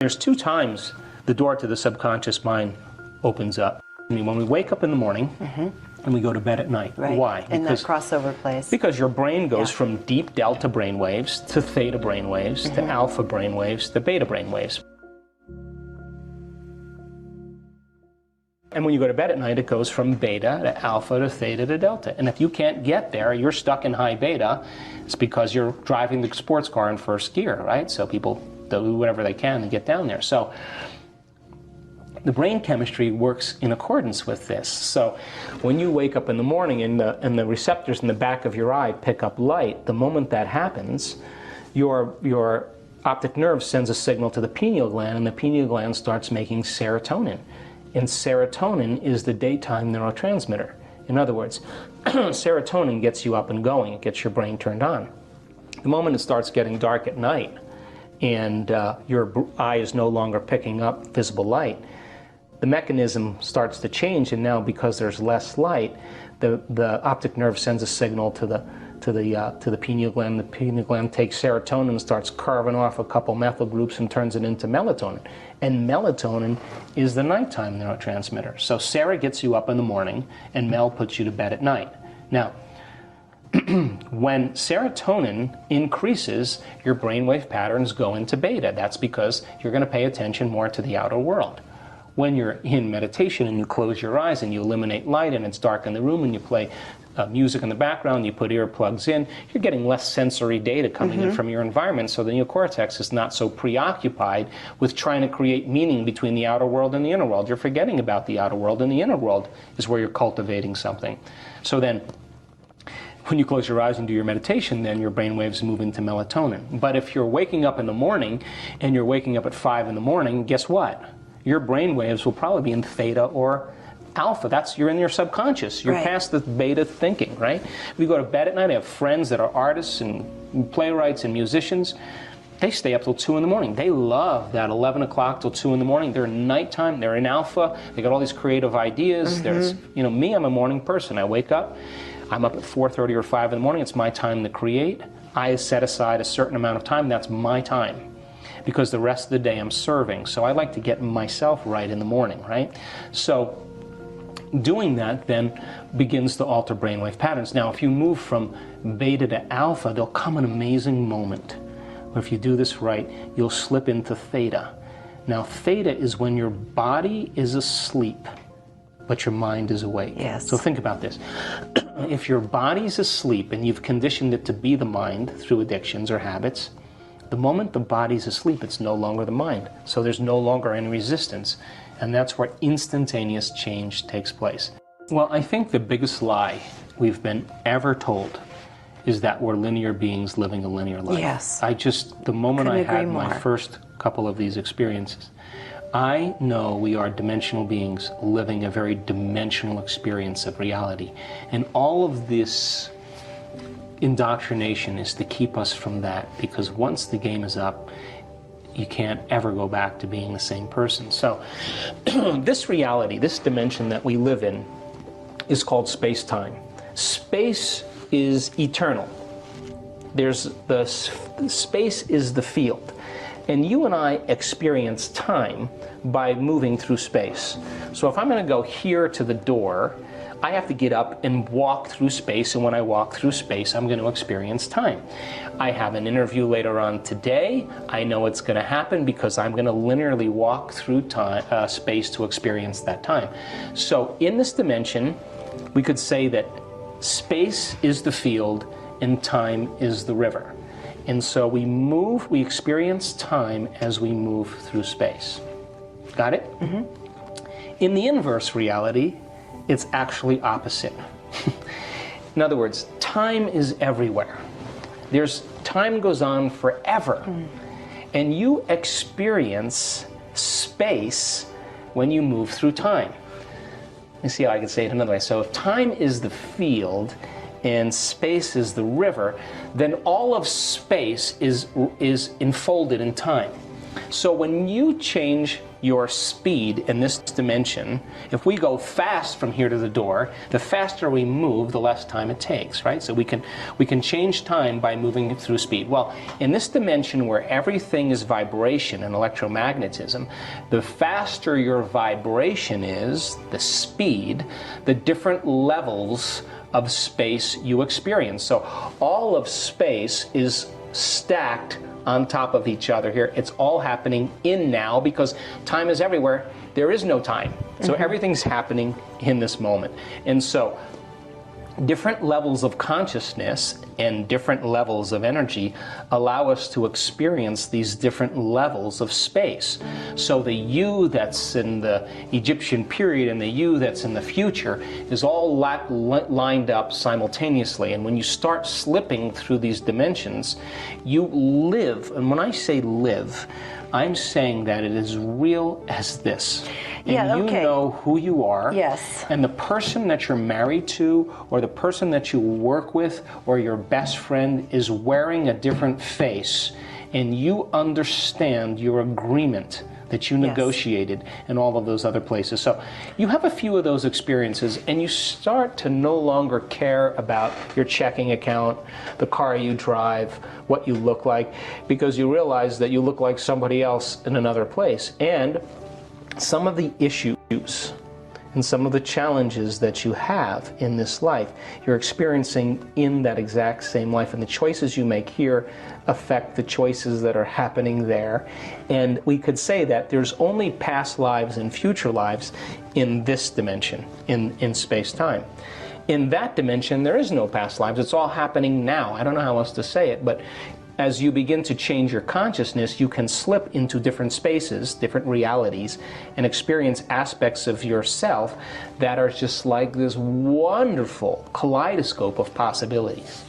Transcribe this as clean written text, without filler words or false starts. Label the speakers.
Speaker 1: There's two times the door to the subconscious mind opens up. I mean, when we wake up in the morning and we go to bed at night.
Speaker 2: Right.
Speaker 1: Why?
Speaker 2: In that crossover place.
Speaker 1: Because your brain goes from deep delta brainwaves to theta brainwaves to alpha brainwaves to beta brainwaves. And when you go to bed at night, it goes from beta to alpha to theta to delta. And if you can't get there, you're stuck in high beta. It's because you're driving the sports car in first gear, right? So people do whatever they can to get down there. So the brain chemistry works in accordance with this. So when you wake up in the morning and the receptors in the back of your eye pick up light, the moment that happens, your optic nerve sends a signal to the pineal gland, and the pineal gland starts making serotonin. And serotonin is the daytime neurotransmitter. In other words, serotonin gets you up and going. It gets your brain turned on. The moment it starts getting dark at night and your eye is no longer picking up visible light, the mechanism starts to change, and now because there's less light, the optic nerve sends a signal to the pineal gland. The pineal gland takes serotonin and starts carving off a couple methyl groups and turns it into melatonin. And melatonin is the nighttime neurotransmitter. So Sarah gets you up in the morning and Mel puts you to bed at night. Now, when serotonin increases, your brainwave patterns go into beta. That's because you're going to pay attention more to the outer world. When you're in meditation and you close your eyes and you eliminate light and it's dark in the room and you play music in the background, you put earplugs in, you're getting less sensory data coming in from your environment, so the neocortex is not so preoccupied with trying to create meaning between the outer world and the inner world. You're forgetting about the outer world, and the inner world is where you're cultivating something. So then, when you close your eyes and do your meditation, then your brain waves move into melatonin. But if you're waking up in the morning and you're waking up at 5 in the morning, guess what? Your brain waves will probably be in theta or alpha. You're in your subconscious. You're past the beta thinking, right? We go to bed at night. I have friends that are artists and playwrights and musicians. They stay up till 2 in the morning. They love that 11 o'clock till 2 in the morning. They're in nighttime. They're in alpha. They got all these creative ideas. There's, me, I'm a morning person. I wake up. I'm up at 4:30 or 5 in the morning. It's my time to create. I set aside a certain amount of time. That's my time, because the rest of the day I'm serving. So I like to get myself right in the morning, right? So doing that then begins to alter brainwave patterns. Now, if you move from beta to alpha, there'll come an amazing moment where if you do this right, you'll slip into theta. Now, theta is when your body is asleep, but your mind is awake.
Speaker 2: Yes.
Speaker 1: So think about this. If your body's asleep and you've conditioned it to be the mind through addictions or habits, the moment the body's asleep, it's no longer the mind. So there's no longer any resistance. And that's where instantaneous change takes place. Well, I think the biggest lie we've been ever told is that we're linear beings living a linear life.
Speaker 2: Yes.
Speaker 1: The moment I had my
Speaker 2: more.
Speaker 1: first couple of these experiences, I know we are dimensional beings living a very dimensional experience of reality. And all of this indoctrination is to keep us from that, because once the game is up, you can't ever go back to being the same person. So this reality, this dimension that we live in, is called space-time. Space is eternal. Space is the field. And you and I experience time by moving through space. So if I'm going to go here to the door, I have to get up and walk through space, and when I walk through space, I'm going to experience time. I have an interview later on today. I know it's going to happen because I'm going to linearly walk through time, space to experience that time. So in this dimension, we could say that space is the field and time is the river. And so we experience time as we move through space. Got it? In the inverse reality, it's actually opposite. In other words, time is everywhere. Time goes on forever. And you experience space when you move through time. Let me see how I can say it another way. So if time is the field and space is the river, then all of space is enfolded in time. So when you change your speed in this dimension, if we go fast from here to the door, the faster we move, the less time it takes, right? So we can change time by moving through speed. Well, in this dimension where everything is vibration and electromagnetism, the faster your vibration is, the speed, the different levels of space you experience. So all of space is stacked on top of each other here. It's all happening in now because time is everywhere. There is no time. So everything's happening in this moment. And so different levels of consciousness and different levels of energy allow us to experience these different levels of space. So the you that's in the Egyptian period and the you that's in the future is all lined up simultaneously. And when you start slipping through these dimensions, you live. And when I say live, I'm saying that it is real as this. And you know who you are.
Speaker 2: Yes.
Speaker 1: And the person that you're married to, or the person that you work with, or your best friend is wearing a different face. And you understand your agreement that you negotiated in all of those other places. So you have a few of those experiences and you start to no longer care about your checking account, the car you drive, what you look like, because you realize that you look like somebody else in another place. And some of the issues and some of the challenges that you have in this life, you're experiencing in that exact same life. And the choices you make here affect the choices that are happening there. And we could say that there's only past lives and future lives in this dimension, in space-time. In that dimension, there is no past lives. It's all happening now. I don't know how else to say it, but as you begin to change your consciousness, you can slip into different spaces, different realities, and experience aspects of yourself that are just like this wonderful kaleidoscope of possibilities.